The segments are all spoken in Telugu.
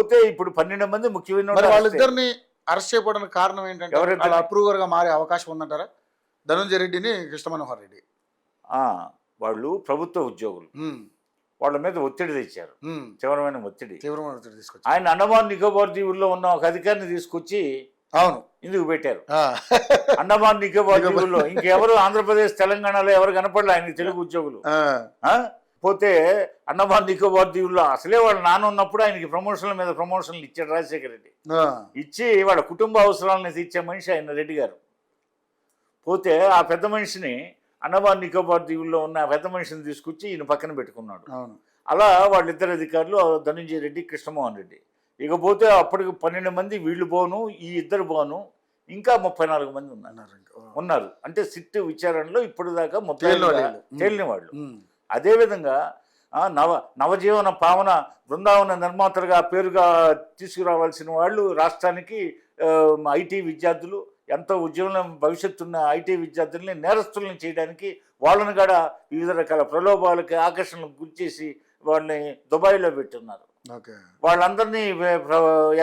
పోతే ఇప్పుడు 12 మంది ముఖ్యమైన మరి వాళ్ళిద్దరిని అరెస్ట్ చేయడానికి కారణం ఏంటంటే వాళ్ళు అప్రూవర్ గా మారే అవకాశం ఉందంటారా? ధనంజయ రెడ్డిని, కృష్ణ మనోహర్ రెడ్డి. వాళ్ళు ప్రభుత్వ ఉద్యోగులు, వాళ్ళ మీద ఒత్తిడి తెచ్చారు, తీవ్రమైన ఒత్తిడి తీసుకొచ్చి ఆయన అండమాన్ నికోబార్ దీవుల్లో ఉన్న ఒక అధికారిని తీసుకొచ్చి అవును ఇందుకు పెట్టారు. అండమాన్ నికోబార్ దీవుల్లో ఇంకెవరు ఆంధ్రప్రదేశ్ తెలంగాణలో ఎవరు కనపడలే ఆయనకి తెలుగు ఉద్యోగులు. పోతే అండమాన్ నికోబార్ దీవుల్లో అసలే వాళ్ళ నాన్న ఉన్నప్పుడు ఆయనకి ప్రమోషన్ల మీద ప్రమోషన్లు ఇచ్చాడు రాజశేఖర రెడ్డి. ఇచ్చి వాళ్ళ కుటుంబ అవసరాలను తీర్చే మనిషి ఆయన రెడ్డి గారు. పోతే ఆ పెద్ద మనిషిని, అండమాన్ నికోబార్ దీవుల్లో ఉన్న పెద్ద మనిషిని తీసుకొచ్చి ఈయన పక్కన పెట్టుకున్నాడు. అలా వాళ్ళిద్దరు అధికారులు ధనంజయ రెడ్డి, కృష్ణమోహన్ రెడ్డి. ఇకపోతే అప్పటికి 12 మంది వీళ్ళు పోను, ఈ ఇద్దరు పోను, ఇంకా 34 మంది ఉన్నారు. అంటే సిట్ విచారణలో ఇప్పుడు దాకా తేలిన వాళ్ళు. అదేవిధంగా నవజీవన పావన బృందావన నిర్మాతలుగా పేరుగా తీసుకురావాల్సిన వాళ్ళు రాష్ట్రానికి ఐటీ విద్యార్థులు, ఎంతో ఉద్యోగం భవిష్యత్తున్న ఐటీ విద్యార్థుల్ని నేరస్తులను చేయడానికి వాళ్ళని కూడా వివిధ రకాల ప్రలోభాలకి, ఆకర్షణలకు గురిచేసి వాళ్ళని దుబాయ్లో పెట్టున్నారు. వాళ్ళందరినీ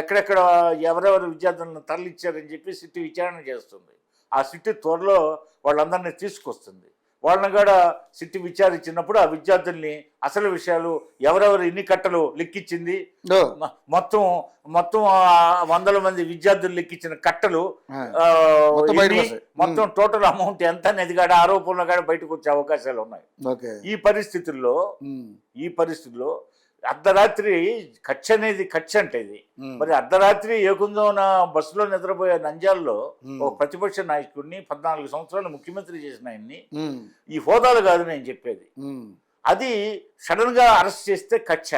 ఎక్కడెక్కడ ఎవరెవరు విద్యార్థులను తరలిచ్చారని చెప్పి సిట్ విచారణ చేస్తుంది. ఆ సిట్ త్వరలో వాళ్ళందరినీ తీసుకొస్తుంది. వాళ్ళని కూడా సిట్ విచారించినప్పుడు ఆ విద్యార్థుల్ని అసలు విషయాలు, ఎవరెవరు ఎన్ని కట్టలు లెక్కించింది, మొత్తం 100 మంది విద్యార్థులు లెక్కించిన కట్టలు మొత్తం టోటల్ అమౌంట్ ఎంత అనేది కూడా ఆరోపణలు కూడా బయటకు వచ్చే అవకాశాలు ఉన్నాయి. ఈ పరిస్థితుల్లో అర్ధరాత్రి ఖర్చు అనేది ఖర్చు అంటే ఇది మరి అర్ధరాత్రి ఏకుందోన బస్సులో నిద్రపోయే నంద్యాలలో ఒక ప్రతిపక్ష నాయకుడిని 14 సంవత్సరాలు ముఖ్యమంత్రి చేసిన ఆయన్ని, ఈ హోదాలు కాదు నేను చెప్పేది, అది సడన్ గా అరెస్ట్ చేస్తే కక్ష.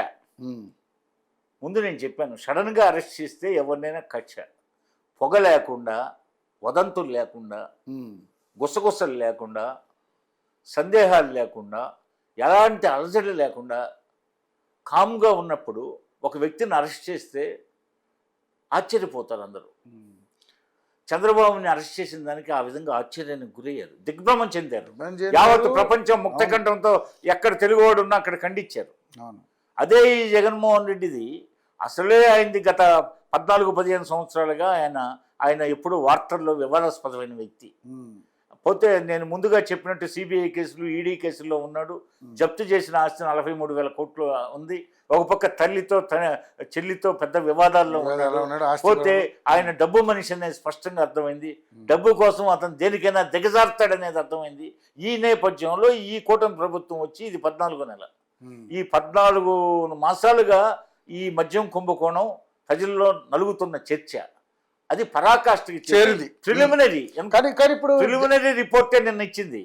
ముందు నేను చెప్పాను, సడన్ గా అరెస్ట్ చేస్తే ఎవరినైనా కక్ష. పొగ లేకుండా, వదంతులు లేకుండా, గుసగుసలు లేకుండా, సందేహాలు లేకుండా, ఎలాంటి అలజడి లేకుండా కామ్గా ఉన్నప్పుడు ఒక వ్యక్తిని అరెస్ట్ చేస్తే ఆశ్చర్యపోతారు అందరూ. చంద్రబాబుని అరెస్ట్ చేసిన దానికి ఆ విధంగా ఆశ్చర్యానికి గురయ్యారు, దిగ్భ్రమం చెందారు. యావత్ ప్రపంచం ముక్తకంఠంతో ఎక్కడ తెలుగువాడు ఉన్నా అక్కడ ఖండించారు. అదే ఈ జగన్మోహన్ రెడ్డిది అసలే అయింది. గత 14-15 సంవత్సరాలుగా ఆయన ఎప్పుడు వార్తల్లో వివాదాస్పదమైన వ్యక్తి. పోతే నేను ముందుగా చెప్పినట్టు సిబిఐ కేసులు, ఈడీ కేసుల్లో ఉన్నాడు. జప్తు చేసిన ఆస్తి 43,000 కోట్లు ఉంది. ఒక పక్క చెల్లితో పెద్ద వివాదాల్లో ఉన్నాడు. పోతే ఆయన డబ్బు మనిషి అనేది స్పష్టంగా అర్థమైంది. డబ్బు కోసం అతను దేనికైనా దిగజారుతాడనేది అర్థమైంది. ఈ నేపథ్యంలో ఈ కూటమి ప్రభుత్వం వచ్చి ఇది 14వ నెల. ఈ 14 మాసాలుగా ఈ మద్యం కుంభకోణం ప్రజల్లో నలుగుతున్న చర్చ అది పరాకాష్ఠకి చేరింది. ప్రిలిమినరీ రిపోర్టే నిన్న ఇచ్చింది.